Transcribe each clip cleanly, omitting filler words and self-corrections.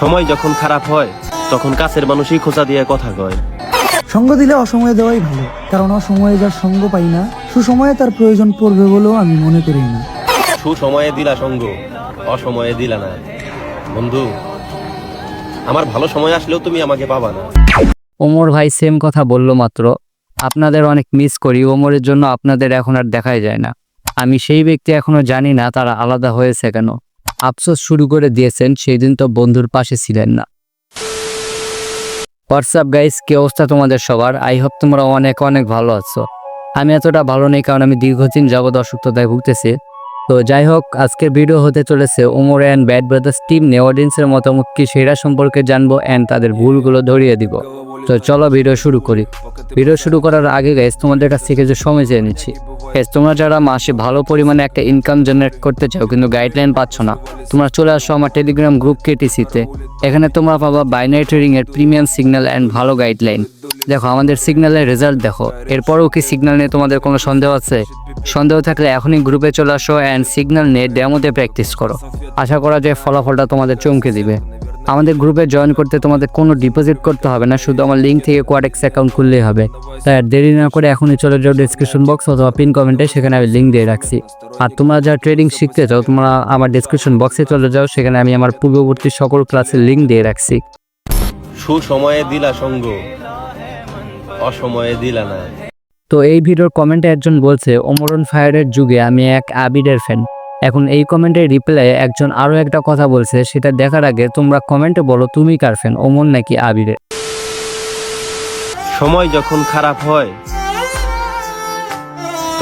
সময় যখন খারাপ হয় তখন কাছের মানুষই খোঁচা দিয়ে কথা কয়। সঙ্গ দিলে অসময়ে দেওয়াই ভালো, কারণ অসময়ে যার সঙ্গ পাই না সুসময়ে তার প্রয়োজন পড়বে বলেও আমি মনে করি না। সুসময়ে দিলা সঙ্গ, অসময়ে দিলা না। বন্ধু, আমার ভালো সময় আসলেও তুমি আমাকে পাবা না। ওমর ভাই সেম কথা বললো মাত্র। আপনাদের অনেক মিস করি, ওমরের জন্য আপনাদের এখন আর দেখাই যায় না। আমি সেই ব্যক্তি, এখনো জানি না তারা আলাদা হয়েছে কেন। আফসোস শুরু করে দিয়েছেন, সেই দিন তো বন্ধুর পাশে ছিলেন না। হোয়াটসঅ্যাপ গাইস, কি অবস্থা তোমাদের সবার? আই হোপ তোমরা অনেক অনেক ভালো আছো। আমি এতটা ভালো নেই, কারণ আমি দীর্ঘদিন যাবৎ অসুস্থতায় ভুগতেছি। তো যাই হোক, আজকের ভিডিও হতে চলেছে Omar and bad brothers team নিয়ে। অডিয়েন্সের মতামত কি সেটা সম্পর্কে জানবো অ্যান্ড তাদের ভুলগুলো ধরিয়ে দিব। তো চলো ভিডিও শুরু করি। ভিডিও শুরু করার আগে গাইস, তোমাদের কাছ থেকে যে সময় চেয়ে নিচ্ছি। গাইস, তোমরা যারা মাসে ভালো পরিমাণে একটা ইনকাম জেনারেট করতে চাও কিন্তু গাইডলাইন পাচ্ছ না, তোমরা চলে আসো আমার টেলিগ্রাম গ্রুপ কেটিসিতে। এখানে তোমরা পাবা বাইনারি ট্রেডিং এর প্রিমিয়াম সিগন্যাল অ্যান্ড ভালো গাইডলাইন। দেখো আমাদের সিগন্যালের রেজাল্ট দেখো। এরপরেও কি সিগন্যাল নিয়ে তোমাদের কোনো সন্দেহ আছে? সন্দেহ থাকলে এখনই গ্রুপে চলে আসো অ্যান্ড সিগন্যাল নিয়ে ডেমোতে প্র্যাকটিস করো। আশা করা যায় ফলাফলটা তোমাদের চমকে দিবে। আমাদের গ্রুপে জয়েন করতে তোমাদের কোনো ডিপোজিট করতে হবে না, শুধু আমার লিঙ্ক থেকে কোয়াডেক্স অ্যাকাউন্ট খুললেই হবে। তাই আর দেরি না করে এখনই চলে যাও ডিসক্রিপশন বক্স অথবা পিন কমেন্টে, সেখানে আমি লিঙ্ক দিয়ে রাখছি। আর তোমরা যারা ট্রেডিং শিখতে চাও তোমরা আমার ডিসক্রিপশন বক্সে চলে যাও, সেখানে আমি আমার পূর্ববর্তী সকল ক্লাসের লিঙ্ক দিয়ে রাখছি। সুসময়ে দিলা সঙ্গ, অসময়ে দিলা না। তো এই ভিডিওর কমেন্টে একজন বলছে, ওমর অন ফায়ারের যুগে আমি এক আবিরের ফ্যান। এখন এই কমেন্টের রিপ্লাইয়ে একজন আরও একটা কথা বলছে, সেটা দেখার আগে তোমরা কমেন্টে বলো তুমি কার ফ্যান, ওমর নাকি আবিরের। সময় যখন খারাপ হয়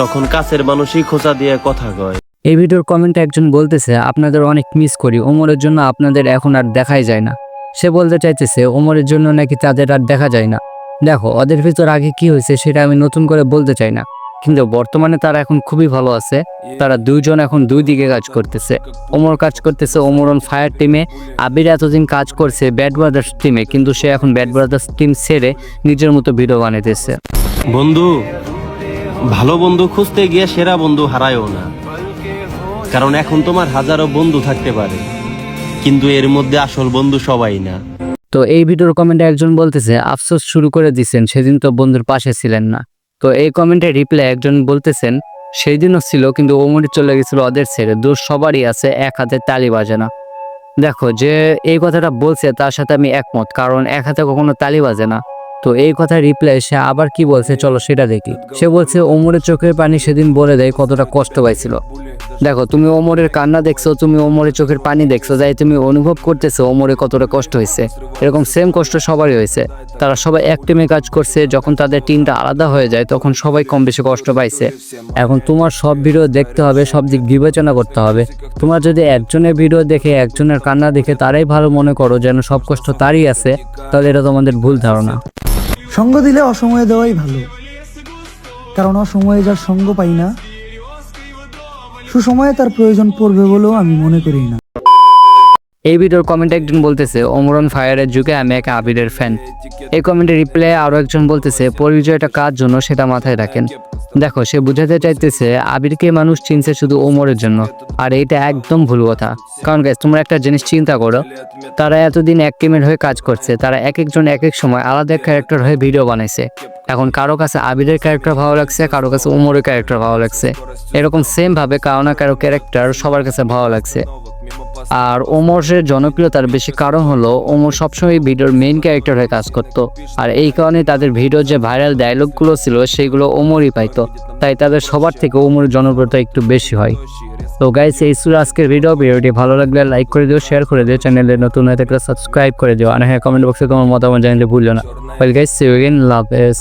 তখন কাছের মানুষই খোঁচা দিয়ে কথা কয়। এই ভিডিওর কমেন্টে একজন বলতেছে, আপনাদের অনেক মিস করি, ওমরের জন্য আপনাদের এখন আর দেখাই যায় না। সে বলতে চাইতেছে ওমরের জন্য নাকি তাদের আর দেখা যায় না। দেখো, ওদের ভিতর আগে কি হয়েছে সেটা আমি নতুন করে বলতে চাই না, কিন্তু বর্তমানে তারা এখন খুবই ভালো আছে। তারা দুইজন এখন দুই দিকে কাজ করতেছে। ওমর কাজ করতেছে ওমর অন ফায়ার টিমে, আবির এতদিন কাজ করছে ব্যাড ব্রাদার্স টিমে, কিন্তু সে এখন ব্যাড ব্রাদার্স টিম ছেড়ে নিজের মতো ভিডিও বানাইতেছে। বন্ধু, ভালো বন্ধু খুঁজতে গিয়ে সেরা বন্ধু হারায়ও না, কারণ এখন তোমার হাজারো বন্ধু থাকতে পারে, কিন্তু এর মধ্যে আসল বন্ধু সবাই না। তো এই ভিডিওর কমেন্টে একজন বলতেছে, আফসোস শুরু করে দিচ্ছেন, সেদিন তো বন্ধুর পাশে ছিলেন না। তো এই কমেন্টের রিপ্লাই একজন বলতেছেন, সেই দিনও ছিল কিন্তু ওমর চলে গেছিল ওদের ছেড়ে। দোষ সবারই আছে, এক হাতে তালি বাজে না। দেখো, যে এই কথাটা বলছে তার সাথে আমি একমত, কারণ এক হাতে কখনো তালি বাজে না। তো এই কথার রিপ্লাই সে আবার কি বলছে চলো সেটা দেখি। সে বলছে, ওমরের চোখের পানি সেদিন বলে দেয় কতটা কষ্ট পাইছিল। দেখো, তুমি ওমরের কান্না দেখছো, তুমি ওমরের চোখের পানি দেখছো, যাই তুমি অনুভব করতেছো ওমরে কতটা কষ্ট হয়েছে। এরকম সেম কষ্ট সবারই হয়েছে। তারা সবাই এক টিমে কাজ করছে, যখন তাদের টিমটা আলাদা হয়ে যায় তখন সবাই কম বেশি কষ্ট পাইছে। এখন তোমার সব ভিডিও দেখতে হবে, সব দিক বিবেচনা করতে হবে। তোমরা যদি একজনের ভিডিও দেখে একজনের কান্না দেখে তারাই ভালো মনে করো যেন সব কষ্ট তারই আছে, তাহলে এটা তোমাদের ভুল ধারণা। সঙ্গ দিলে অসময়ে দেওয়াই ভালো, কারণ অসময়ে যার সঙ্গ পাই না সুসময়ে তার প্রয়োজন পড়বে বলেও আমি মনে করি না। এই ভিডিওর কমেন্টে একজন বলতেছে, ওমর অন ফায়ারের যুগে আমি এক আবিরের ফ্যান। এই কমেন্টের রিপ্লাই আরও একজন বলতেছে, পরিচয়টা কার জন্য সেটা মাথায় রাখেন। দেখো, সে বুঝাতে চাইতেছে আবিরকে মানুষ চিনছে শুধু ওমরের জন্য, আর এইটা একদম ভুল কথা। কারণ গাইস, তোমরা একটা জিনিস চিন্তা করো, তারা এতদিন এক টিমের হয়ে কাজ করছে, তারা এক একজন এক এক সময় আলাদা ক্যারেক্টার হয়ে ভিডিও বানাইছে। এখন কারো কাছে আবিরের ক্যারেক্টার ভালো লাগছে, কারো কাছে ওমরের ক্যারেক্টার ভালো লাগছে। এরকম সেম ভাবে কারো না কারো ক্যারেক্টার সবার কাছে ভালো লাগছে। আর ওমরের জনপ্রিয়তার বেশি কারণ হলো ওমর সবসময় ভিডিওর মেইন ক্যারেক্টার হয়ে কাজ করতো, আর এই কারণে তাদের ভিডিওর যে ভাইরাল ডায়লগগুলো ছিল সেগুলো ওমরই পাইতো, তাই তাদের সবার থেকে ওমরের জনপ্রিয়তা একটু বেশি হয়। তো গাইস, এই ছিল আজকের ভিডিওটি ভালো লাগলে লাইক করে দিও, শেয়ার করে দিও, চ্যানেলে নতুন হয়ে থাকলে সাবস্ক্রাইব করে দিও, আর হ্যাঁ, কমেন্ট বক্সে তোমার মতামত জানাতে ভুলো না। Well guys, see you again, love you.